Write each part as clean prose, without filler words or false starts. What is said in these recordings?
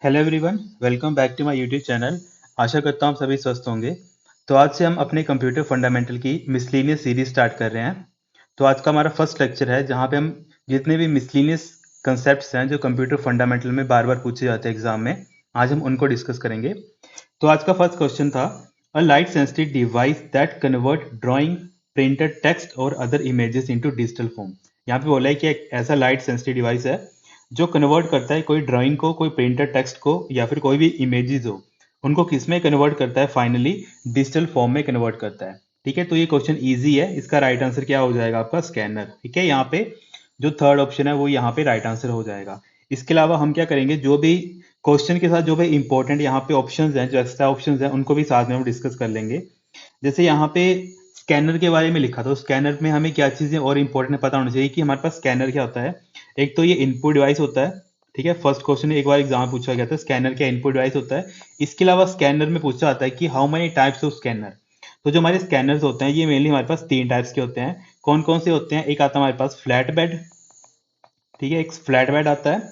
Hello everyone, welcome back to my YouTube channel. आशा करता हूँ आप सभी स्वस्थ होंगे। तो आज से हम अपने कंप्यूटर फंडामेंटल की मिसलेनियस सीरीज स्टार्ट कर रहे हैं। तो आज का हमारा फर्स्ट लेक्चर है जहाँ पे हम जितने भी मिसलेनियस कंसेप्ट्स हैं जो कंप्यूटर फंडामेंटल में बार बार पूछे जाते हैं एग्जाम में, आज हम उनको डिस्कस करेंगे। तो आज का फर्स्ट क्वेश्चन था a light sensitive device that convert drawing, printed text और other images into digital form. यहाँ पे बोला है कि एक ऐसा लाइट सेंसिटिव डिवाइस है जो कन्वर्ट करता है कोई ड्राइंग को, कोई प्रिंटेड टेक्स्ट को या फिर कोई भी इमेजेस हो, उनको किस में कन्वर्ट करता है, फाइनली डिजिटल फॉर्म में कन्वर्ट करता है। ठीक है, तो ये क्वेश्चन इजी है। इसका राइट आंसर क्या हो जाएगा? आपका स्कैनर। ठीक है, यहाँ पे जो थर्ड ऑप्शन है वो यहाँ पे राइट आंसर हो जाएगा। इसके अलावा हम क्या करेंगे, जो भी क्वेश्चन के साथ जो भी इंपॉर्टेंट यहाँ पे ऑप्शंस हैं, जो एक्स्ट्रा ऑप्शंस हैं, उनको भी साथ में हम डिस्कस कर लेंगे। जैसे यहाँ पे स्कैनर के बारे में लिखा, तो स्कैनर में हमें क्या चीजें और इंपॉर्टेंट पता होनी चाहिए कि हमारे पास स्कैनर क्या होता है। एक तो ये इनपुट डिवाइस होता है। ठीक है, फर्स्ट क्वेश्चन एक बार एग्जाम में पूछा गया था, स्कैनर क्या इनपुट डिवाइस होता है। इसके अलावा स्कैनर में पूछा जाता है कि how many types of scanner. तो जो हमारे स्कैनर्स होते हैं ये मेनली हमारे पास तीन टाइप्स के होते हैं। कौन कौन से होते हैं? एक आता है हमारे पास फ्लैट बेड। ठीक है, एक फ्लैट बेड आता है।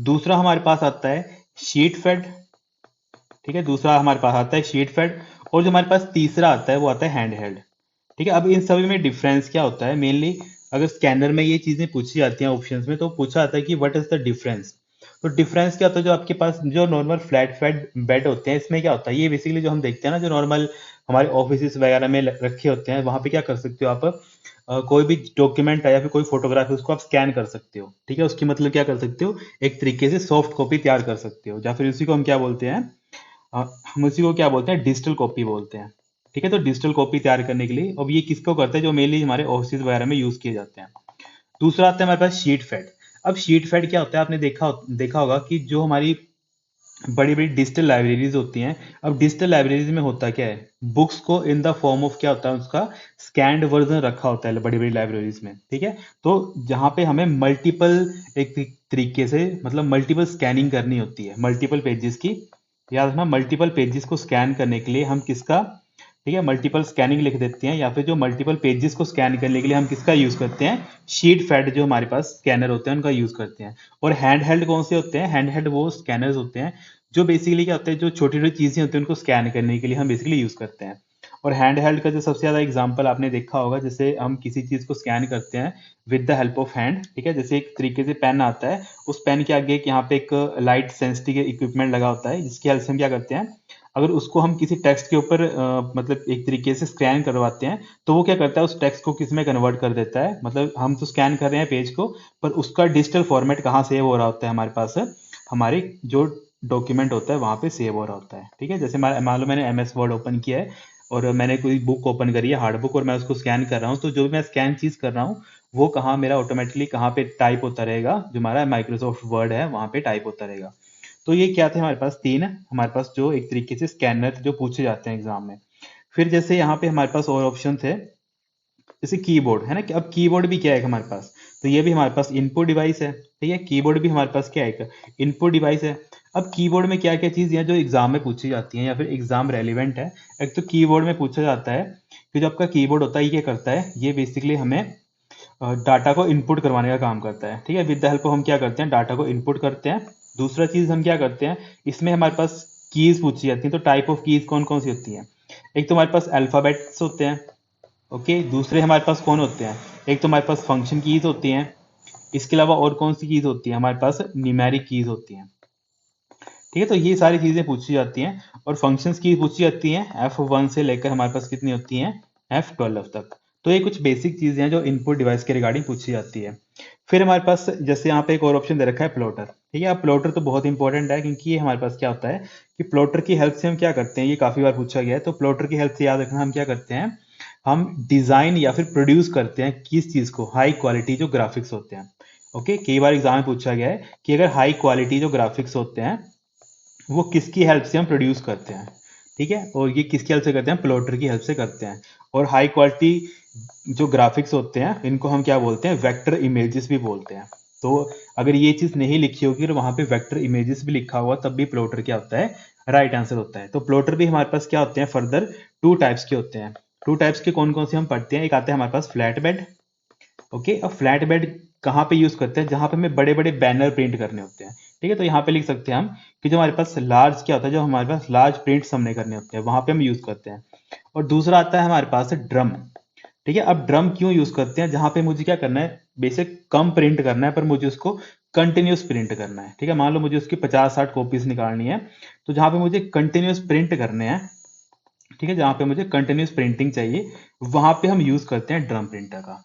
दूसरा हमारे पास आता है शीट फेड। ठीक है, दूसरा हमारे पास आता है शीट फेड। और जो हमारे पास तीसरा आता है वो आता है हैंड हेल्ड। ठीक है, अब इन सभी में डिफरेंस क्या होता है? मेनली अगर स्कैनर में ये चीजें पूछी जाती हैं ऑप्शंस में, तो पूछा जाता है कि व्हाट इज द डिफरेंस। तो डिफरेंस क्या होता है? जो आपके पास जो नॉर्मल फ्लैट फेड बेड होते हैं, इसमें क्या होता है, ये बेसिकली जो हम देखते हैं ना, जो नॉर्मल हमारे ऑफिस वगैरह में रखे होते हैं, वहां पे क्या कर सकते हो आप, कोई भी डॉक्यूमेंट है या फिर कोई फोटोग्राफ है, उसको आप स्कैन कर सकते हो। ठीक है, उसकी मतलब क्या कर सकते हो, एक तरीके से सॉफ्ट कॉपी तैयार कर सकते हो, या फिर उसी को हम क्या बोलते हैं, हम उसी को क्या बोलते हैं, डिजिटल कॉपी बोलते हैं। ठीक है, तो डिजिटल कॉपी तैयार करने के लिए अब ये किसको करते हैं, जो मेनली हमारे ऑफिस वगैरह में यूज किए जाते हैं। दूसरा आता है हमारे पास शीट फेड। अब शीट फेड क्या होता है? आपने देखा होगा कि जो हमारी बड़ी बड़ी डिजिटल लाइब्रेरीज होती हैं, अब डिजिटल लाइब्रेरीज में होता क्या है, बुक्स को इन द फॉर्म ऑफ क्या होता है, उसका स्कैन्ड वर्जन रखा होता है बड़ी बड़ी लाइब्रेरीज में। ठीक है, तो जहां पे हमें मल्टीपल एक तरीके से मतलब मल्टीपल स्कैनिंग करनी होती है मल्टीपल पेजेस की। याद रखना, मल्टीपल पेजेस को स्कैन करने के लिए हम किसका, ठीक है, मल्टीपल स्कैनिंग लिख देते हैं, या फिर जो मल्टीपल पेजेस को स्कैन करने के लिए हम किसका यूज करते हैं, शीट फेड जो हमारे पास स्कैनर होते हैं उनका यूज करते हैं। और हैंड हेल्ड कौन से होते हैं? हैंड हेल्ड वो स्कैनर्स होते हैं जो बेसिकली क्या होते हैं, जो छोटी छोटी चीजें होती हैं उनको स्कैन करने के लिए हम बेसिकली यूज करते हैं। और हैंड हेल्ड का जो सबसे ज्यादा एग्जांपल आपने देखा होगा, जैसे हम किसी चीज को स्कैन करते हैं with the help of hand. ठीक है, जैसे एक तरीके से पेन आता है, उस पेन के आगे एक यहाँ पे एक लाइट सेंसिटिव इक्विपमेंट लगा होता है, जिसकी हेल्प से हम क्या करते हैं, अगर उसको हम किसी टेक्स्ट के ऊपर मतलब एक तरीके से स्कैन करवाते हैं, तो वो क्या करता है, उस टेक्स्ट को किस में कन्वर्ट कर देता है। मतलब हम तो स्कैन कर रहे हैं पेज को, पर उसका डिजिटल फॉर्मेट कहाँ सेव हो रहा होता है हमारे पास, हमारे जो डॉक्यूमेंट होता है वहां पे सेव हो रहा होता है। ठीक है, जैसे मान लो मैंने एमएस वर्ड ओपन किया है और मैंने कोई बुक ओपन करी है, हार्ड बुक, और मैं उसको स्कैन कर रहा हूँ, तो जो भी मैं स्कैन चीज कर रहा हूँ वो कहाँ मेरा ऑटोमेटिकली कहाँ पे टाइप होता रहेगा, जो हमारा माइक्रोसॉफ्ट वर्ड है वहां पे टाइप होता रहेगा। तो ये क्या थे हमारे पास तीन, हमारे पास जो एक तरीके से स्कैनर जो पूछे जाते हैं एग्जाम में। फिर जैसे यहाँ पे हमारे पास और ऑप्शन थे, जैसे कीबोर्ड है ना, कि अब कीबोर्ड भी क्या है हमारे पास, तो ये भी हमारे पास इनपुट डिवाइस है। ठीक है, कीबोर्ड भी हमारे पास क्या है, एक इनपुट डिवाइस है। अब कीबोर्ड में क्या क्या चीज है जो एग्जाम में पूछी जाती है या फिर एग्जाम रेलिवेंट है। एक तो कीबोर्ड में पूछा जाता है कि जो आपका कीबोर्ड होता है ये क्या करता है, ये बेसिकली हमें डाटा को इनपुट करवाने का काम करता है। ठीक है, विद द हेल्प हम क्या करते हैं, डाटा को इनपुट करते हैं। दूसरा चीज हम क्या करते हैं, इसमें हमारे पास कीज पूछी जाती है, तो टाइप ऑफ कीज कौन कौन सी होती हैं? एक तो हमारे पास अल्फाबेट्स होते हैं। ओके, दूसरे हमारे पास कौन होते हैं, एक तो हमारे पास फंक्शन कीज होती हैं। इसके अलावा और कौन सी कीज होती है, हमारे पास न्यूमेरिक कीज होती हैं। ठीक है, तो ये सारी चीजें पूछी जाती हैं। और फंक्शंस की पूछी जाती हैं F1 से लेकर हमारे पास कितनी होती हैं, F12 तक। तो ये कुछ बेसिक चीजें हैं जो इनपुट डिवाइस के रिगार्डिंग पूछी जाती है। फिर हमारे पास जैसे यहाँ पे एक और ऑप्शन दे रखा है प्लॉटर। ठीक है, अब प्लॉटर तो बहुत इंपॉर्टेंट है, क्योंकि ये हमारे पास क्या होता है कि प्लॉटर की हेल्प से हम क्या करते हैं, ये काफी बार पूछा गया है, तो प्लॉटर की हेल्प से याद रखना हम क्या करते हैं, हम डिजाइन या फिर प्रोड्यूस करते हैं किस चीज को, हाई क्वालिटी जो ग्राफिक्स होते हैं। ओके, कई बार एग्जाम में पूछा गया है कि अगर हाई क्वालिटी जो ग्राफिक्स होते हैं वो किसकी हेल्प से हम प्रोड्यूस करते हैं। ठीक है, और ये किसकी हेल्प से करते हैं, प्लॉटर की हेल्प से करते हैं। और हाई क्वालिटी जो ग्राफिक्स होते हैं इनको हम क्या बोलते हैं, वेक्टर इमेजेस भी बोलते हैं। तो अगर ये चीज नहीं लिखी होगी और वहां पे वेक्टर इमेजेस भी लिखा हुआ, तब भी प्लॉटर क्या होता है, राइट आंसर होता है। तो प्लॉटर भी हमारे पास क्या होते हैं, फर्दर टू टाइप्स के होते हैं। टू टाइप्स के कौन कौन से हम पढ़ते हैं, एक आते हैं हमारे पास फ्लैट बेड, ओके, अब फ्लैट बेड कहाँ पे यूज करते हैं, जहाँ पे हमें बड़े बड़े बैनर प्रिंट करने होते हैं। ठीक है, तो यहाँ पे लिख सकते हैं हम कि जो हमारे पास लार्ज क्या होता है, जो हमारे पास लार्ज प्रिंट्स हमने करने होते हैं वहां पे हम यूज करते हैं। और दूसरा आता है हमारे पास ड्रम। ठीक है, अब ड्रम क्यों यूज करते हैं, जहां पे मुझे क्या करना है, बेसिक कम प्रिंट करना है पर मुझे उसको कंटिन्यूस प्रिंट करना है। ठीक है, मान लो मुझे उसकी 50-60 कॉपीज निकालनी है, तो जहां पे मुझे कंटिन्यूस प्रिंट करने हैं, ठीक है, जहां पे मुझे कंटिन्यूस प्रिंटिंग चाहिए, वहां पे हम यूज करते हैं ड्रम प्रिंटर का।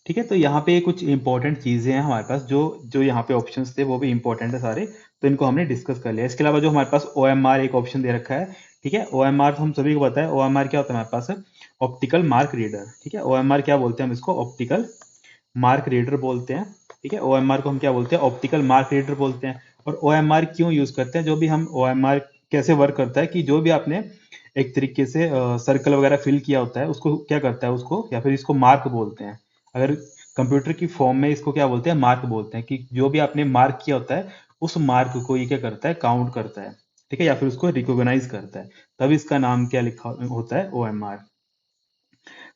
ठीक है, तो यहाँ पे कुछ इंपॉर्टेंट चीजें हैं हमारे पास, जो जो यहाँ पे ऑप्शंस थे वो भी इंपॉर्टेंट है सारे, तो इनको हमने डिस्कस कर लिया। इसके अलावा जो हमारे पास OMR एक ऑप्शन दे रखा है। ठीक है, OMR तो हम सभी को पता है, OMR क्या होता है हमारे पास, ऑप्टिकल मार्क रीडर। ठीक है, OMR क्या बोलते हैं हम इसको, ऑप्टिकल मार्क रीडर बोलते हैं। ठीक है, OMR को हम क्या बोलते हैं, ऑप्टिकल मार्क रीडर बोलते हैं। और OMR क्यों यूज करते हैं, जो भी हम OMR कैसे वर्क करता है कि जो भी आपने एक तरीके से सर्कल वगैरह फिल किया होता है उसको क्या करता है, उसको या फिर इसको मार्क बोलते हैं। अगर कंप्यूटर की फॉर्म में इसको क्या बोलते हैं, मार्क बोलते हैं, कि जो भी आपने मार्क किया होता है उस मार्क को ये क्या करता है, काउंट करता है। ठीक है, या फिर उसको रिकॉग्नाइज करता है, तब इसका नाम क्या लिखा होता है, OMR।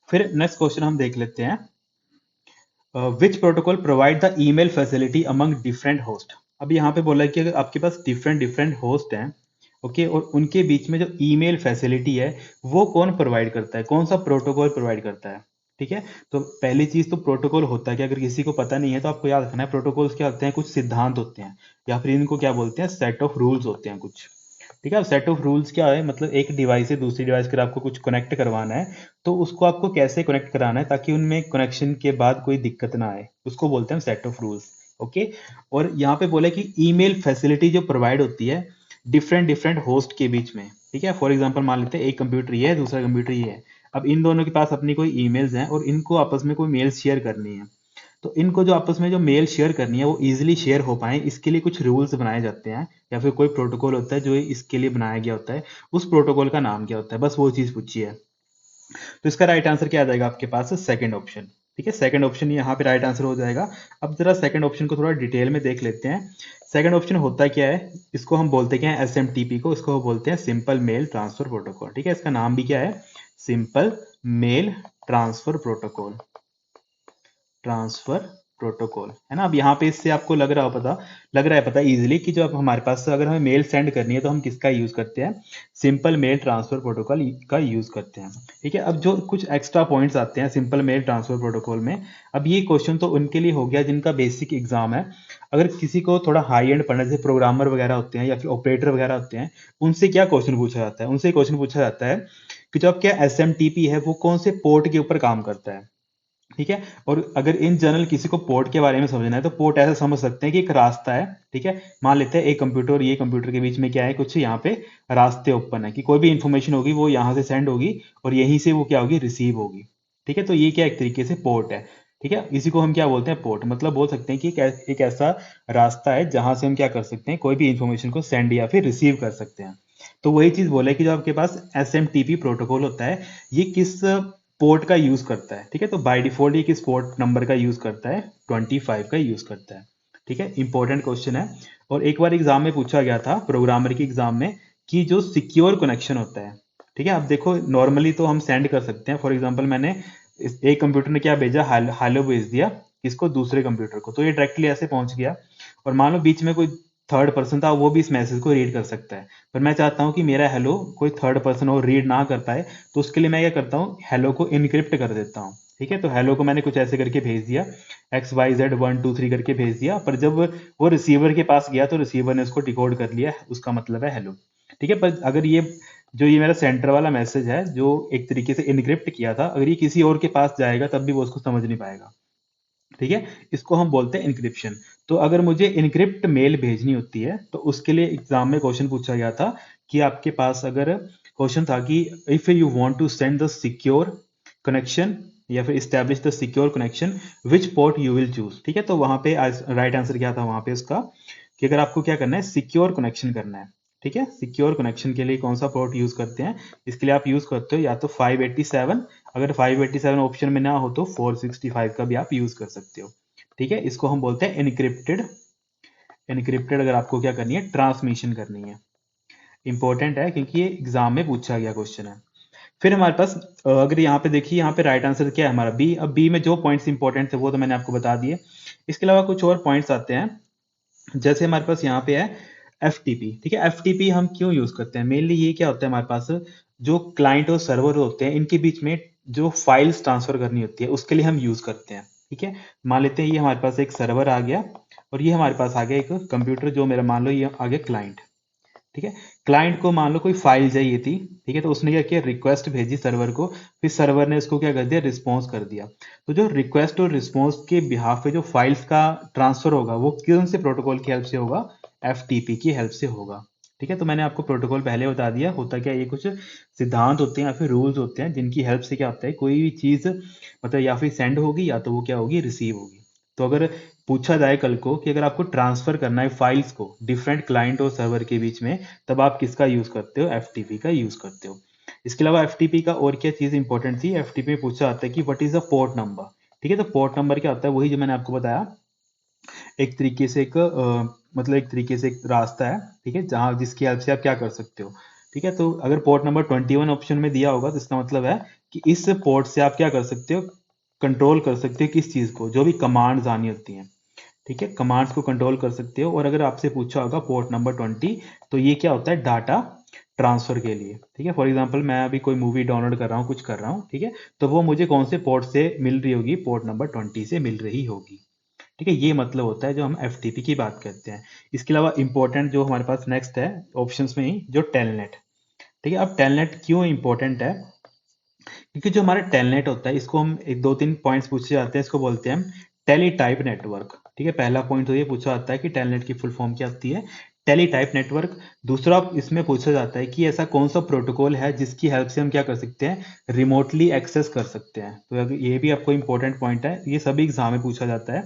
फिर नेक्स्ट क्वेश्चन हम देख लेते हैं, विच protocol provide the email facility among different host. अब यहाँ पे बोला है कि अगर आपके पास डिफरेंट डिफरेंट होस्ट हैं, ओके, और उनके बीच में जो ईमेल फैसिलिटी है वो कौन प्रोवाइड करता है, कौन सा प्रोटोकॉल प्रोवाइड करता है। ठीक है, तो पहली चीज तो प्रोटोकॉल होता है कि अगर किसी को पता नहीं है तो आपको याद रखना है, प्रोटोकॉल्स क्या होते हैं, कुछ सिद्धांत होते हैं, या फिर इनको क्या बोलते हैं, सेट ऑफ रूल्स होते हैं कुछ। ठीक है, सेट ऑफ रूल्स क्या है, मतलब एक डिवाइस से दूसरी डिवाइस पर आपको कुछ कनेक्ट करवाना है, तो उसको आपको कैसे कनेक्ट कराना है ताकि उनमें कनेक्शन के बाद कोई दिक्कत ना आए, उसको बोलते हैं सेट ऑफ रूल्स। ओके, और यहाँ पे बोला कि ईमेल फैसिलिटी जो प्रोवाइड होती है डिफरेंट डिफरेंट होस्ट के बीच में। ठीक है, फॉर एग्जांपल मान लेते हैं एक कंप्यूटर ये है, दूसरा कंप्यूटर ये है। अब इन दोनों के पास अपनी कोई ईमेल्स हैं और इनको आपस में कोई मेल शेयर करनी है, तो इनको जो आपस में जो मेल शेयर करनी है वो इजीली शेयर हो पाए, इसके लिए कुछ रूल्स बनाए जाते हैं, या फिर कोई प्रोटोकॉल होता है जो इसके लिए बनाया गया होता है। उस प्रोटोकॉल का नाम क्या होता है, बस वो चीज पूछी है। तो इसका राइट आंसर क्या आ जाएगा आपके पास, सेकंड ऑप्शन। ठीक है, सेकंड ऑप्शन यहाँ पे राइट आंसर हो जाएगा। अब जरा सेकंड ऑप्शन को थोड़ा डिटेल में देख लेते हैं। सेकंड ऑप्शन होता क्या है, इसको हम बोलते क्या है, SMTP को, इसको बोलते हैं सिंपल मेल ट्रांसफर प्रोटोकॉल। ठीक है, इसका नाम भी क्या है, simple mail transfer protocol, transfer protocol, है ना। अब यहाँ पे इससे आपको लग रहा है पता इजीली कि जो अब हमारे पास अगर हमें मेल सेंड करनी है तो हम किसका यूज करते हैं, सिंपल मेल ट्रांसफर प्रोटोकॉल का यूज करते हैं। ठीक है, अब जो कुछ एक्स्ट्रा पॉइंट्स आते हैं सिंपल मेल ट्रांसफर प्रोटोकॉल में, अब ये क्वेश्चन तो उनके लिए हो गया जिनका बेसिक एग्जाम है। अगर किसी को थोड़ा हाई एंड पढ़ना, जैसे प्रोग्रामर वगैरह होते हैं या फिर ऑपरेटर वगैरह होते हैं, उनसे क्या क्वेश्चन पूछा जाता है, उनसे क्वेश्चन पूछा जाता है कि जो आपका SMTP है वो कौन से पोर्ट के ऊपर काम करता है। ठीक है, और अगर इन जनरल किसी को पोर्ट के बारे में समझना है तो पोर्ट ऐसा समझ सकते हैं कि एक रास्ता है। ठीक है, मान लेते हैं एक कंप्यूटर और ये कंप्यूटर के बीच में क्या है, कुछ यहाँ पे रास्ते ओपन है कि कोई भी इंफॉर्मेशन होगी वो यहाँ से सेंड होगी और यहीं से वो क्या होगी, रिसीव होगी। ठीक है, तो ये क्या एक तरीके से पोर्ट है। ठीक है, इसी को हम क्या बोलते हैं, पोर्ट, मतलब बोल सकते हैं कि एक ऐसा रास्ता है जहां से हम क्या कर सकते हैं, कोई भी इंफॉर्मेशन को सेंड या फिर रिसीव कर सकते हैं। तो वही चीज बोले कि जो आपके पास SMTP प्रोटोकॉल होता है ये किस पोर्ट का यूज करता है। ठीक है, तो बाय डिफॉल्ट ये किस पोर्ट नंबर का यूज करता है, 25 का यूज करता है। ठीक है, इंपॉर्टेंट क्वेश्चन है। और एक बार एग्जाम में पूछा गया था प्रोग्रामर की एग्जाम में कि जो सिक्योर कनेक्शन होता है, ठीक है, अब देखो नॉर्मली तो हम सेंड कर सकते हैं, फॉर एग्जांपल मैंने एक कंप्यूटर ने क्या भेजा, हेलो भेज दिया इसको दूसरे कंप्यूटर को, तो ये डायरेक्टली ऐसे पहुंच गया। और मान लो बीच में कोई थर्ड पर्सन था, वो भी इस मैसेज को रीड कर सकता है, पर मैं चाहता हूं कि मेरा हेलो कोई थर्ड पर्सन और रीड ना कर पाए, तो उसके लिए मैं क्या करता हूँ, हेलो को इनक्रिप्ट कर देता हूँ। ठीक है, तो हेलो को मैंने कुछ ऐसे करके भेज दिया, XYZ 1 2 3 करके भेज दिया, पर जब वो रिसीवर के पास गया तो रिसीवर ने उसको डिकोड कर लिया, उसका मतलब है हेलो। ठीक है, पर अगर ये मेरा सेंटर वाला मैसेज है जो एक तरीके से इनक्रिप्ट किया था, अगर ये किसी और के पास जाएगा तब भी वो उसको समझ नहीं पाएगा। ठीक है, इसको हम बोलते हैं इनक्रिप्शन। तो अगर मुझे इनक्रिप्ट मेल भेजनी होती है तो उसके लिए एग्जाम में क्वेश्चन पूछा गया था कि आपके पास अगर क्वेश्चन था कि if you want to send the secure connection या फिर establish the secure connection, which port you will choose. ठीक है, तो वहां पे राइट आंसर क्या था वहां पे उसका, कि अगर आपको क्या करना है, सिक्योर कनेक्शन करना है। ठीक है, सिक्योर कनेक्शन के लिए कौन सा पोर्ट यूज करते हैं, इसके लिए आप यूज करते हो या तो 587, अगर 587 ऑप्शन में ना हो तो 465 का भी आप यूज कर सकते हो। ठीक है, इसको हम बोलते हैं इनक्रिप्टेड। इनक्रिप्टेड अगर आपको क्या करनी है, ट्रांसमिशन करनी है। इंपॉर्टेंट है क्योंकि ये एग्जाम में पूछा गया क्वेश्चन है। फिर हमारे पास अगर यहाँ पे देखिए, यहाँ पे राइट आंसर क्या है हमारा बी। अब बी में जो पॉइंट्स इंपॉर्टेंट थे वो तो मैंने आपको बता दिए। इसके अलावा कुछ और पॉइंट्स आते हैं, जैसे हमारे पास यहाँ पे है FTP। ठीक है, FTP हम क्यों यूज करते हैं? मेनली ये क्या होता है, हमारे पास जो क्लाइंट और सर्वर होते हैं इनके बीच में जो फाइल्स ट्रांसफर करनी होती है उसके लिए हम यूज करते हैं। ठीक है, मान लेते हैं ये हमारे पास एक सर्वर आ गया और ये हमारे पास आ गया एक कंप्यूटर, जो मेरा मान लो ये आ गया क्लाइंट। ठीक है, क्लाइंट को मान लो कोई फाइल चाहिए थी। ठीक है, तो उसने क्या किया, रिक्वेस्ट भेजी सर्वर को, फिर सर्वर ने उसको क्या कर दिया, रिस्पॉन्स कर दिया। तो जो रिक्वेस्ट और रिस्पॉन्स के बिहाफ पे जो फाइल्स का ट्रांसफर होगा वो कौन से प्रोटोकॉल की हेल्प से होगा, FTP की हेल्प से होगा। ठीक है, तो मैंने आपको प्रोटोकॉल पहले बता दिया, होता क्या, ये कुछ सिद्धांत होते हैं या फिर रूल्स होते हैं जिनकी हेल्प से क्या होता है, कोई भी चीज मतलब या फिर सेंड होगी या तो वो क्या होगी, रिसीव होगी। तो अगर पूछा जाए कल को कि अगर आपको ट्रांसफर करना है फाइल्स को डिफरेंट क्लाइंट और सर्वर के बीच में, तब आप किसका यूज करते हो, FTP का यूज करते हो। इसके अलावा FTP का और क्या चीज इंपॉर्टेंट थी, FTP में पूछा जाता है कि what is the port number. ठीक है, तो पोर्ट नंबर क्या होता है, वही जो मैंने आपको बताया, एक तरीके से एक मतलब एक तरीके से एक रास्ता है। ठीक है, जहां जिसकी हेल्प से आप क्या कर सकते हो। ठीक है, तो अगर पोर्ट नंबर 21 ऑप्शन में दिया होगा तो इसका मतलब है कि इस पोर्ट से आप क्या कर सकते हो, कंट्रोल कर सकते हो किस चीज को, जो भी कमांड्स आनी होती हैं। ठीक है, कमांड्स को कंट्रोल कर सकते हो। और अगर आपसे पूछा होगा पोर्ट नंबर 20, तो ये क्या होता है, डाटा ट्रांसफर के लिए। ठीक है, फॉर एग्जांपल मैं अभी कोई मूवी डाउनलोड कर रहा हूँ, कुछ कर रहा हूँ, ठीक है, तो वो मुझे कौन से पोर्ट से मिल रही होगी, पोर्ट नंबर 20 से मिल रही होगी। ठीक है, ये मतलब होता है जो हम FTP की बात करते हैं। इसके अलावा इंपॉर्टेंट जो हमारे पास नेक्स्ट है ऑप्शंस में ही, जो टेलनेट। ठीक है, अब टेलनेट क्यों इंपॉर्टेंट है, क्योंकि जो हमारा टेलनेट होता है इसको हम एक दो तीन पॉइंट्स पूछे जाते हैं, इसको बोलते हैं हम टेलीटाइप नेटवर्क। ठीक है, पहला पॉइंट तो ये पूछा जाता है कि टेलनेट की फुल फॉर्म क्या होती है, टेलीटाइप नेटवर्क। दूसरा इसमें पूछा जाता है कि ऐसा कौन सा प्रोटोकॉल है जिसकी हेल्प से हम क्या कर सकते हैं, रिमोटली एक्सेस कर सकते हैं। तो अगर ये भी आपको इंपॉर्टेंट पॉइंट है, ये सभी एग्जाम में पूछा जाता है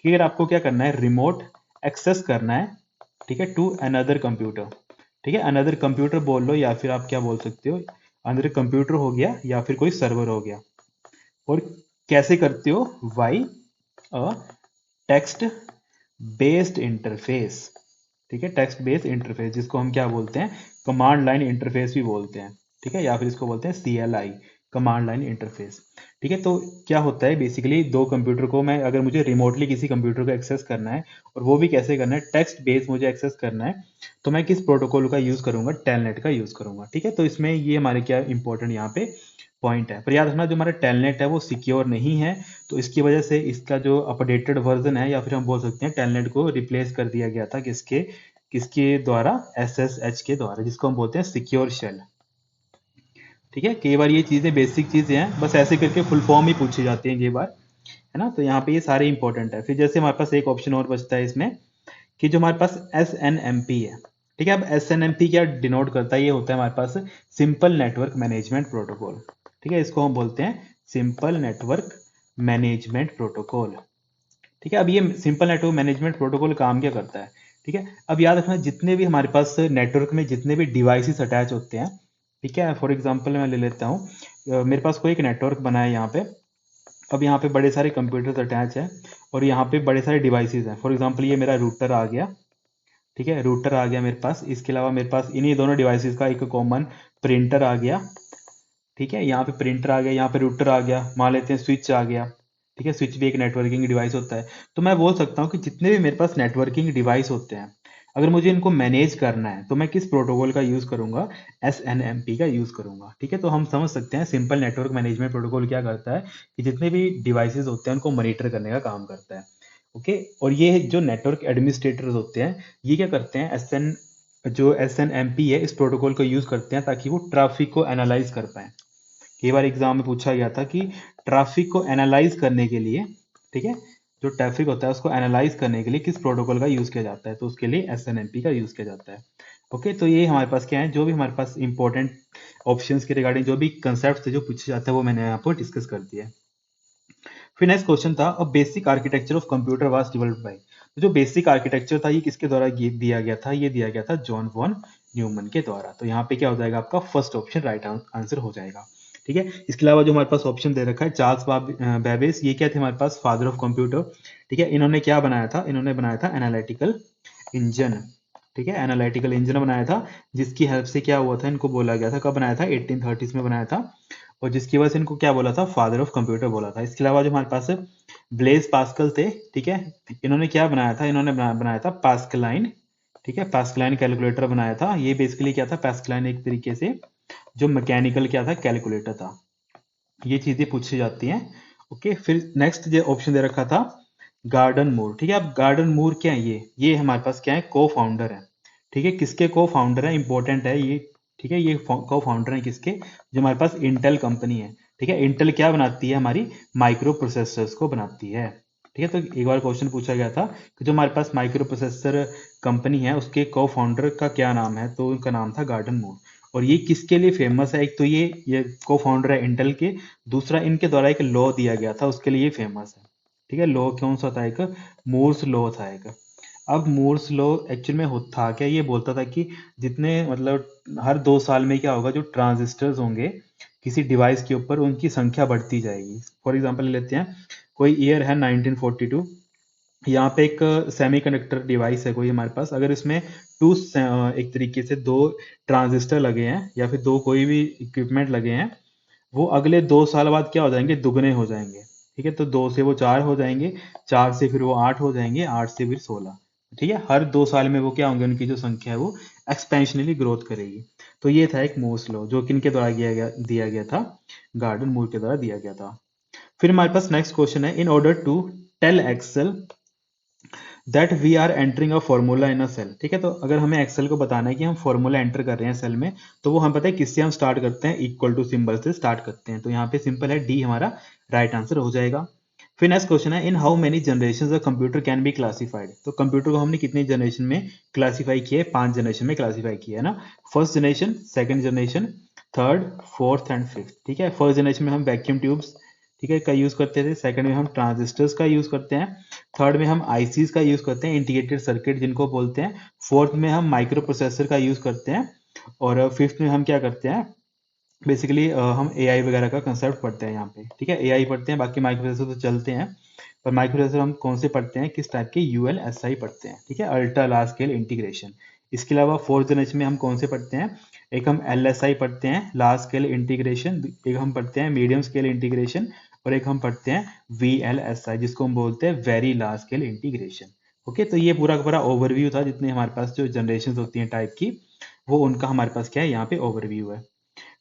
कि अगर आपको क्या करना है, रिमोट एक्सेस करना है, ठीक है, टू अनदर कंप्यूटर। ठीक है, अनदर कंप्यूटर बोल लो या फिर आप क्या बोल सकते हो, अनदर कंप्यूटर हो गया या फिर कोई सर्वर हो गया। और कैसे करते हो, why a text based interface. ठीक है, टेक्स्ट बेस्ड इंटरफेस, जिसको हम क्या बोलते हैं, कमांड लाइन इंटरफेस भी बोलते हैं। ठीक है, या फिर इसको बोलते हैं CLI, कमांड लाइन इंटरफेस। ठीक है, तो क्या होता है बेसिकली, दो कंप्यूटर को मैं अगर मुझे रिमोटली किसी कंप्यूटर को एक्सेस करना है, और वो भी कैसे करना है, टेक्स्ट बेस्ड मुझे एक्सेस करना है, तो मैं किस प्रोटोकॉल का यूज करूंगा, टेलनेट का यूज करूंगा। ठीक है, तो इसमें ये हमारे क्या इंपॉर्टेंट यहाँ पे पॉइंट है। पर याद रखना जो हमारा टेलनेट है वो सिक्योर नहीं है, तो इसकी वजह से इसका जो अपडेटेड वर्जन है, या फिर हम बोल सकते हैं टेलनेट को रिप्लेस कर दिया गया था किसके किसके द्वारा, SSH के द्वारा, जिसको हम बोलते हैं सिक्योर शेल। ठीक है, कई बार ये चीजें बेसिक चीजें हैं, बस ऐसे करके फुल फॉर्म ही पूछी जाती हैं कई बार, है ना। तो यहाँ पे ये सारे इंपॉर्टेंट है। फिर जैसे हमारे पास एक ऑप्शन और बचता है इसमें, कि जो हमारे पास SNMP है। ठीक है, अब SNMP क्या डिनोट करता है, ये होता है हमारे पास सिंपल नेटवर्क मैनेजमेंट प्रोटोकॉल। ठीक है, इसको हम बोलते हैं सिंपल नेटवर्क मैनेजमेंट प्रोटोकॉल। ठीक है, अब ये सिंपल नेटवर्क मैनेजमेंट प्रोटोकॉल काम क्या करता है। ठीक है, अब याद रखना जितने भी हमारे पास नेटवर्क में जितने भी डिवाइसेस अटैच होते हैं, ठीक है, फॉर एग्जांपल मैं ले लेता हूँ, मेरे पास कोई एक नेटवर्क बना है यहाँ पे। अब यहाँ पे बड़े सारे कंप्यूटर्स अटैच है और यहाँ पे बड़े सारे डिवाइसेस हैं। फॉर एग्जांपल ये मेरा रूटर आ गया। ठीक है, रूटर आ गया मेरे पास। इसके अलावा मेरे पास इन्हीं दोनों डिवाइसेस का एक कॉमन प्रिंटर आ गया। ठीक है, यहाँ पे प्रिंटर आ गया, यहाँ पे रूटर आ गया, मान लेते हैं स्विच आ गया। ठीक है, स्विच भी एक नेटवर्किंग डिवाइस होता है। तो मैं बोल सकता हूँ कि जितने भी मेरे पास नेटवर्किंग डिवाइस होते हैं, अगर मुझे इनको मैनेज करना है तो मैं किस प्रोटोकॉल का यूज करूंगा, SNMP का यूज करूंगा। ठीक है, तो हम समझ सकते हैं सिंपल नेटवर्क मैनेजमेंट प्रोटोकॉल क्या करता है, कि जितने भी डिवाइसेस होते हैं उनको मॉनिटर करने का काम करता है। ओके, और ये जो नेटवर्क एडमिनिस्ट्रेटर्स होते हैं, ये क्या करते हैं, जो SNMP है इस प्रोटोकॉल को यूज करते हैं ताकि वो ट्रैफिक को एनालाइज कर पाए। कई बार एग्जाम में पूछा गया था कि ट्रैफिक को एनालाइज करने के लिए, ठीक है, जो ट्रैफिक होता है उसको एनालाइज करने के लिए किस प्रोटोकॉल का यूज किया जाता है, तो उसके लिए SNMP का यूज किया जाता है। ओके, तो ये हमारे पास क्या है, जो भी हमारे पास इंपॉर्टेंट ऑप्शंस के रिगार्डिंग जो भी कंसेप्ट थे जो पूछे जाते हैं वो मैंने यहाँ पर डिस्कस कर दिया है। फिर नेक्स्ट क्वेश्चन था, a basic architecture of computer was developed by. तो जो बेसिक आर्किटेक्चर था ये किसके द्वारा दिया गया था, ये दिया गया था जॉन वॉन न्यूमन के द्वारा। तो यहाँ पे क्या हो जाएगा, आपका फर्स्ट ऑप्शन राइट आंसर हो जाएगा। ठीक है, इसके अलावा जो हमारे पास ऑप्शन दे रखा है, चार्ल्स बेबेज, ये क्या थे हमारे पास, फादर ऑफ कंप्यूटर। ठीक है, इन्होंने क्या बनाया था, इन्होंने बनाया था एनालिटिकल इंजन। ठीक है, एनालिटिकल इंजन बनाया था, जिसकी हेल्प से क्या हुआ था, इनको बोला गया था, कब बनाया था, 1830s में बनाया था, और जिसकी वजह से इनको क्या बोला था, फादर ऑफ कंप्यूटर बोला था। इसके अलावा जो हमारे पास ब्लेज पास्कल थे, ठीक है, इन्होंने क्या बनाया था, इन्होंने बनाया था पास्कलाइन, ठीक है, पास्कलाइन कैलकुलेटर बनाया था। ये बेसिकली क्या था, पास्कलाइन एक तरीके से जो मैकेनिकल क्या था, कैलकुलेटर था। ये चीजें पूछी जाती हैं। ओके, फिर नेक्स्ट जो ऑप्शन दे रखा था गार्डन मूर, ठीक है। अब गार्डन मूर क्या है, ये हमारे पास क्या है, को फाउंडर है, ठीक है। किसके को फाउंडर है, इंपॉर्टेंट है ये, ठीक है। ये को फाउंडर है किसके, जो हमारे पास इंटेल कंपनी है, ठीक है। इंटेल क्या बनाती है, हमारी माइक्रो प्रोसेसर्स को बनाती है, ठीक है। तो एक बार क्वेश्चन पूछा गया था कि जो हमारे पास माइक्रो प्रोसेसर कंपनी है उसके को फाउंडर का क्या नाम है, तो उनका नाम था गार्डन मूर। और ये किसके लिए फेमस है, एक तो ये को फाउंडर है इंटेल के, दूसरा इनके द्वारा एक लॉ दिया गया था उसके लिए ये फेमस है, ठीक है। लॉ कौन सा था, एक मूर्स लॉ था एक। अब मूर्स लॉ एक्चुअल में था क्या, ये बोलता था कि जितने मतलब हर 2 साल में क्या होगा, जो ट्रांजिस्टर्स होंगे किसी डिवाइस के ऊपर उनकी संख्या बढ़ती जाएगी। फॉर एग्जांपल लेते हैं, कोई ईयर है 1942, यहाँ पे एक सेमीकंडक्टर डिवाइस है कोई हमारे पास, अगर इसमें एक तरीके से 2 ट्रांजिस्टर लगे हैं या फिर कोई भी इक्विपमेंट लगे हैं, वो अगले 2 साल बाद क्या हो जाएंगे, दुगने हो जाएंगे, ठीक है। तो 2 से वो 4 हो जाएंगे, 4 से फिर वो 8 हो जाएंगे, 8 से फिर 16, ठीक है। हर 2 साल में वो क्या होंगे, उनकी जो संख्या है वो एक्सपेंशनली ग्रोथ करेगी। तो ये था एक मूर्स लॉ, जो किनके द्वारा दिया गया था, गार्डन मूर के द्वारा दिया गया था। फिर हमारे पास नेक्स्ट क्वेश्चन है, in order to tell Excel that we are entering a formula in a cell, ठीक है। तो अगर हमें एक्सेल को बताना है कि हम फॉर्मूला एंटर कर रहे हैं सेल में, तो वो हम पता है किससे हम स्टार्ट करते हैं, इक्वल टू सिंबल से स्टार्ट करते हैं। तो यहाँ पे सिंपल है, डी हमारा राइट आंसर हो जाएगा। फिर नेक्स्ट क्वेश्चन है, in how many generation a computer can be classified. तो कंप्यूटर को हमने कितनी जनरेशन में क्लासीफाई किया है, 5 जनरेशन में क्लासीफाई किया है ना। First generation, second generation, third, fourth and fifth, ठीक है। फर्स्ट जनरेशन में हम वैक्यूम ट्यूब्स, ठीक है, का यूज करते थे। सेकंड में हम ट्रांजिस्टर्स का यूज करते हैं। थर्ड में हम आईसीज का यूज करते हैं, इंटीग्रेटेड सर्किट जिनको बोलते हैं। फोर्थ में हम माइक्रो प्रोसेसर का यूज करते हैं। और फिफ्थ में हम क्या करते हैं, बेसिकली हम एआई वगैरह का कंसेप्ट पढ़ते हैं यहाँ पे, ठीक है। एआई पढ़ते हैं, बाकी माइक्रो प्रोसेसर तो चलते हैं, पर माइक्रो प्रोसेसर हम कौन से पढ़ते हैं, किस टाइप के, यूएलएसआई पढ़ते हैं, ठीक है, अल्ट्रा लार्ज स्केल इंटीग्रेशन। इसके अलावा फोर्थ जनरेशन में हम कौन से पढ़ते हैं, एक हम एलएसआई पढ़ते हैं, लार्ज स्केल इंटीग्रेशन, एक हम पढ़ते हैं मीडियम स्केल इंटीग्रेशन, और एक हम पढ़ते हैं वीएलएसआई, जिसको हम बोलते हैं very large scale integration. Okay, तो ये पूरा का पूरा ओवरव्यू था, जितने हमारे पास जो जनरेशन होती हैं टाइप की, वो उनका हमारे पास क्या है, यहाँ पे ओवरव्यू है।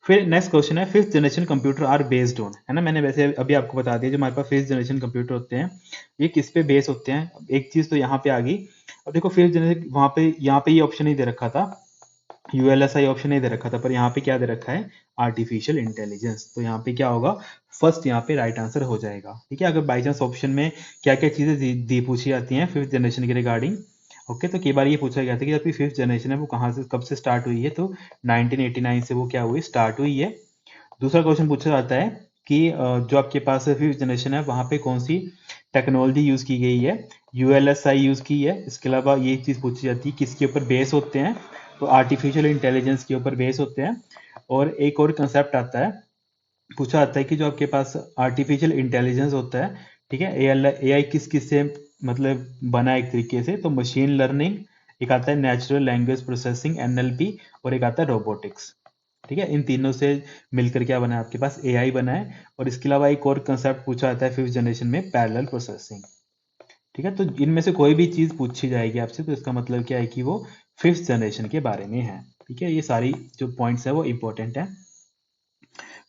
फिर नेक्स्ट क्वेश्चन है, fifth generation computer are based on, है ना। मैंने वैसे अभी आपको बता दिया, जो हमारे पास फिफ्थ जनरेशन कंप्यूटर होते हैं ये किस पे बेस होते हैं। एक चीज तो यहाँ पे आ गई। अब देखो फिफ्थ जनरेशन, वहां पे यहाँ पे ये ऑप्शन नहीं दे रखा था, यूएलएसआई ऑप्शन नहीं दे रखा था, पर यहाँ पे क्या दे रखा है, आर्टिफिशियल इंटेलिजेंस। तो यहाँ पे क्या होगा, फर्स्ट यहाँ पे राइट आंसर हो जाएगा, ठीक है। अगर बाई चांस ऑप्शन में क्या क्या चीजें दी पूछी जाती हैं फिफ्थ जनरेशन के रिगार्डिंग, ओके, तो कई बार ये पूछा गया था कि आपकी फिफ्थ जनरेशन है वो कहाँ से, कब से स्टार्ट हुई है, तो 1989 से वो क्या हुई, स्टार्ट हुई है। दूसरा क्वेश्चन पूछा जाता है कि जो आपके पास फिफ्थ जनरेशन है वहां पे कौन सी टेक्नोलॉजी यूज की गई है, यूएलएसआई यूज की है। इसके अलावा ये चीज पूछी जाती है किसके ऊपर बेस होते हैं, तो आर्टिफिशियल इंटेलिजेंस के ऊपर बेस होते हैं। और एक और कंसेप्ट आता है, पूछा जाता है कि जो आपके पास आर्टिफिशियल इंटेलिजेंस होता है, ठीक है, एआई किस किस से मतलब बना है एक तरीके से, तो मशीन लर्निंग, एक आता है नेचुरल लैंग्वेज प्रोसेसिंग एनएलपी, और एक आता है रोबोटिक्स, ठीक है। इन तीनों से मिलकर क्या बना है, आपके पास एआई बना है। और इसके अलावा एक और कंसेप्ट पूछा जाता है फिफ्थ जनरेशन में, पैरेलल प्रोसेसिंग, ठीक है। तो इनमें से कोई भी चीज पूछी जाएगी आपसे, तो इसका मतलब क्या है कि वो फिफ्थ जनरेशन के बारे में है, ठीक है। ये सारी जो पॉइंट्स है वो इंपॉर्टेंट है।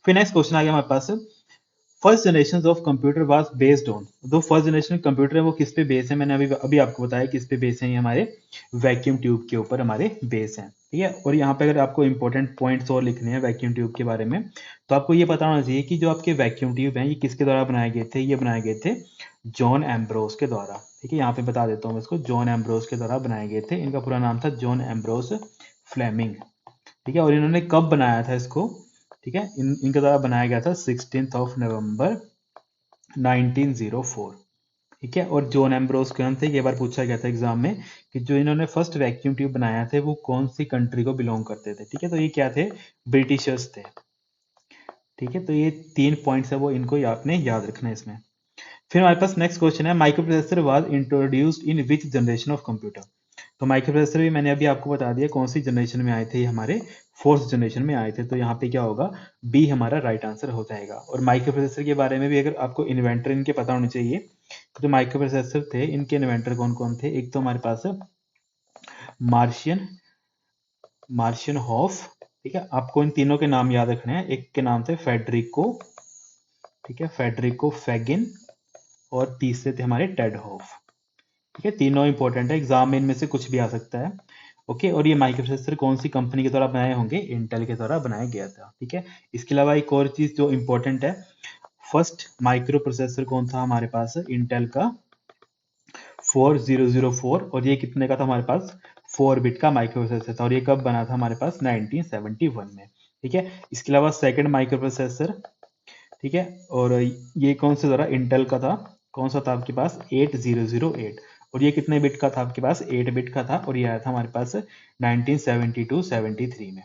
फिर नेक्स्ट क्वेश्चन आ गया हमारे पास, first generation of computer was based on, दो फर्स्ट जनरेशन कंप्यूटर है वो किस पे बेस है, मैंने अभी अभी आपको बताया किस पे बेस है, ये हमारे वैक्यूम ट्यूब के ऊपर हमारे बेस हैं, ठीक है। और यहाँ पे अगर आपको इंपॉर्टेंट पॉइंट्स और लिखने हैं वैक्यूम ट्यूब के बारे में, तो आपको ये पता होना चाहिए कि जो आपके वैक्यूम ट्यूब हैं ये किसके द्वारा बनाए गए थे, ये बनाए गए थे जॉन एम्ब्रोस के द्वारा, ठीक है। यहाँ पे बता देता हूँ इसको, जॉन एम्ब्रोस के द्वारा बनाए गए थे। इनका पूरा नाम था जॉन एम्ब्रोस फ्लेमिंग, ठीक है। और इन्होंने कब बनाया था इसको, ठीक है, इनके द्वारा बनाया गया था 16 नवंबर 1904, ठीक है। और जॉन एम्ब्रोस कौन थे, ये बार पूछा गया था एग्जाम में कि जो इन्होंने फर्स्ट वैक्यूम ट्यूब बनाया थे वो कौन सी कंट्री को बिलोंग करते थे, ठीक है। तो ये क्या थे, ब्रिटिशर्स थे, ठीक है। तो ये 3 पॉइंट्स है वो इनको आपने याद रखना है इसमें। फिर हमारे पास नेक्स्ट क्वेश्चन है, micro processor was introduced in which generation of computer. तो माइक्रो प्रोसेसर भी मैंने अभी आपको बता दिया कौन सी जनरेशन में आए थे, ये हमारे फोर्थ जनरेशन में आए थे। तो यहाँ पे क्या होगा, बी हमारा राइट आंसर हो जाएगा। और माइक्रो प्रोसेसर के बारे में भी अगर आपको इन्वेंटर इनके पता होने चाहिए, तो जो माइक्रो प्रोसेसर थे इनके इन्वेंटर कौन कौन थे। एक तो हमारे पास मार्शियन मार्शियन हॉफ, ठीक है, आपको इन तीनों के नाम याद रखने हैं। एक के नाम थे फेडरिको, ठीक है, फेडरिको फैगिन, और तीसरे थे हमारे टेड हॉफ। ठीक है, तीनों इंपॉर्टेंट है, एग्जाम में इनमें से कुछ भी आ सकता है। ओके, और ये माइक्रो प्रोसेसर कौन सी कंपनी के द्वारा बनाए होंगे, इंटेल के द्वारा बनाया गया था। ठीक है, इसके अलावा एक और चीज जो इंपॉर्टेंट है, फर्स्ट माइक्रो प्रोसेसर कौन था हमारे पास, इंटेल का 4004, और ये कितने का था हमारे पास, 4 बिट का माइक्रो प्रोसेसर था, और ये कब बना था हमारे पास 1971 में। ठीक है, इसके अलावा सेकंड माइक्रो प्रोसेसर, ठीक है, और ये कौन से द्वारा, इंटेल का था, कौन सा था आपके पास 8008, और ये कितने बिट का था आपके पास, 8 बिट का था, और ये आया था हमारे पास 1972-73 में।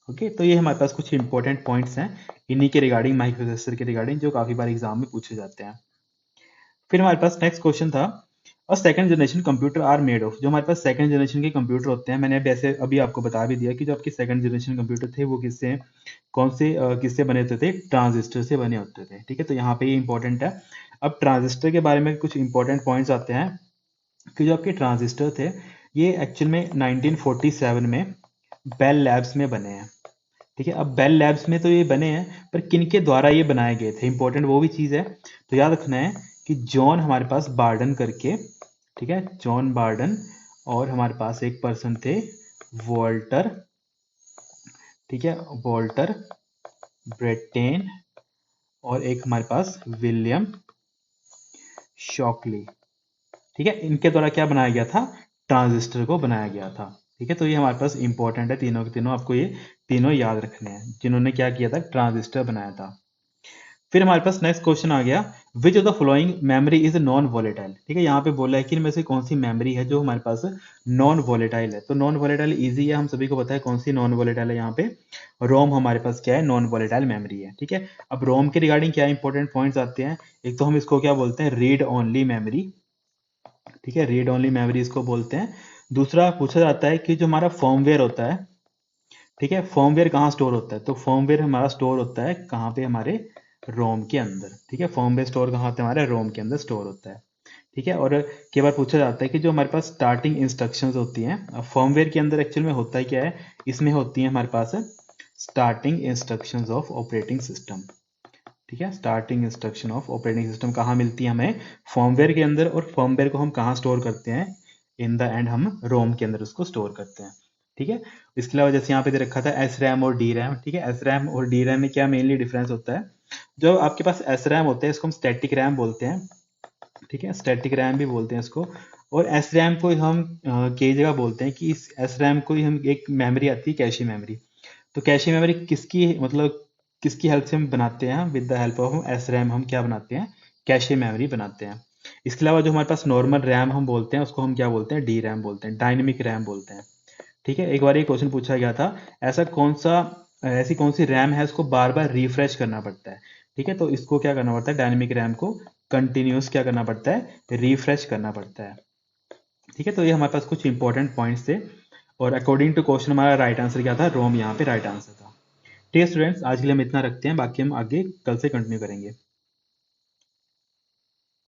ओके, तो ये हमारे पास कुछ इंपॉर्टेंट पॉइंट्स हैं इन्हीं के रिगार्डिंग, माइक्रो प्रोसेसर के रिगार्डिंग, जो काफी बार एग्जाम में पूछे जाते हैं। फिर हमारे पास नेक्स्ट क्वेश्चन था, और second generation computer are made of, जो हमारे पास सेकंड जनरेशन के कंप्यूटर होते हैं, मैंने अभी आपको बता भी दिया कि जो आपके सेकंड जनरेशन कंप्यूटर थे वो किससे, कौन से किससे बने होते थे, ट्रांजिस्टर से बने होते थे। ठीक है, तो यहाँ पे ये इंपॉर्टेंट है। अब ट्रांजिस्टर के बारे में कुछ इंपॉर्टेंट पॉइंट्स आते हैं कि जो आपके ट्रांजिस्टर थे ये एक्चुअल में 1947 में बेल लैब्स में बने हैं। ठीक है, अब बेल लैब्स में तो ये बने हैं, पर किनके द्वारा ये बनाए गए थे, इंपॉर्टेंट वो भी चीज़ है। तो याद रखना है कि जॉन हमारे पास बार्डन करके, ठीक है, जॉन बार्डन, और हमारे पास एक पर्सन थे वॉल्टर, ठीक है, वॉल्टर ब्रेटेन, और एक हमारे पास विलियम शॉकली। ठीक है, इनके द्वारा क्या बनाया गया था, ट्रांजिस्टर को बनाया गया था। ठीक है, तो ये हमारे पास इंपॉर्टेंट है, तीनों के तीनों आपको ये तीनों याद रखने हैं, जिन्होंने क्या किया था, ट्रांजिस्टर बनाया था। फिर हमारे पास नेक्स्ट क्वेश्चन आ गया, which of the following memory is non volatile. ठीक है, यहाँ पे बोला है कि इनमें से कौन सी मेमोरी है जो हमारे पास नॉन वॉलेटाइल है। तो नॉन वॉलेटाइल इजी है, हम सभी को पता है कौन सी नॉन वॉलेटाइल है। यहाँ पे रोम हमारे पास क्या है, नॉन वॉलेटाइल मेमोरी है। ठीक है, अब रोम के रिगार्डिंग क्या इंपॉर्टेंट पॉइंट्स आते हैं, एक तो हम इसको क्या बोलते हैं, रीड ओनली मेमोरी। ठीक है, रीड ओनली मेमोरी इसको बोलते हैं। दूसरा पूछा जाता है कि जो हमारा फर्मवेयर होता है, ठीक है, फर्मवेयर कहाँ स्टोर होता है, तो फर्मवेयर हमारा स्टोर होता है कहाँ पे, हमारे रोम के अंदर। ठीक है, फर्मवेयर स्टोर कहाँ होता है, हमारे रोम के अंदर स्टोर होता है। ठीक है, और कई बार पूछा जाता है कि जो हमारे पास स्टार्टिंग इंस्ट्रक्शंस होती हैं, अब फर्मवेयर के अंदर एक्चुअल में होता है क्या है, इसमें होती है हमारे पास starting instructions of operating system. ठीक है, starting instruction of operating system कहाँ मिलती है हमें, फर्मवेयर के अंदर, और फर्मवेयर को हम कहाँ स्टोर करते हैं, इन द एंड हम रोम के अंदर उसको स्टोर करते हैं। ठीक है, इसके अलावा जैसे यहाँ पे दे रखा था एस रैम और डी रैम। ठीक है, एस रैम और डी रैम में क्या मेनली डिफरेंस होता है, जो आपके पास एस रैम होता है इसको हम स्टैटिक रैम बोलते हैं। ठीक है, स्टैटिक रैम भी बोलते हैं इसको, और एस रैम को हम कई जगह बोलते हैं कि इस एस रैम को ही हम, एक मेमोरी आती है कैशे मेमोरी। तो कैशे मेमोरी किसकी, मतलब किसकी हेल्प से हम बनाते हैं, with the help of S RAM हम क्या बनाते हैं, कैशे मेमोरी बनाते हैं। इसके अलावा जो हमारे पास नॉर्मल रैम हम बोलते हैं उसको हम क्या बोलते हैं, डी रैम बोलते हैं, डायनेमिक रैम बोलते हैं। ठीक है, एक बार ये क्वेश्चन पूछा गया था, ऐसी कौन सी रैम है उसको बार बार रिफ्रेश करना पड़ता है। ठीक है, तो इसको क्या करना पड़ता है, डायनेमिक रैम को कंटिन्यूस क्या करना पड़ता है, रिफ्रेश करना पड़ता है। ठीक है, तो ये हमारे पास कुछ इंपॉर्टेंट पॉइंट्स थे, और अकॉर्डिंग टू क्वेश्चन हमारा राइट आंसर क्या था, रोम यहाँ पे राइट आंसर था। ठीक है स्टूडेंट्स, आज के लिए हम इतना रखते हैं, बाकी हम आगे कल से कंटिन्यू करेंगे।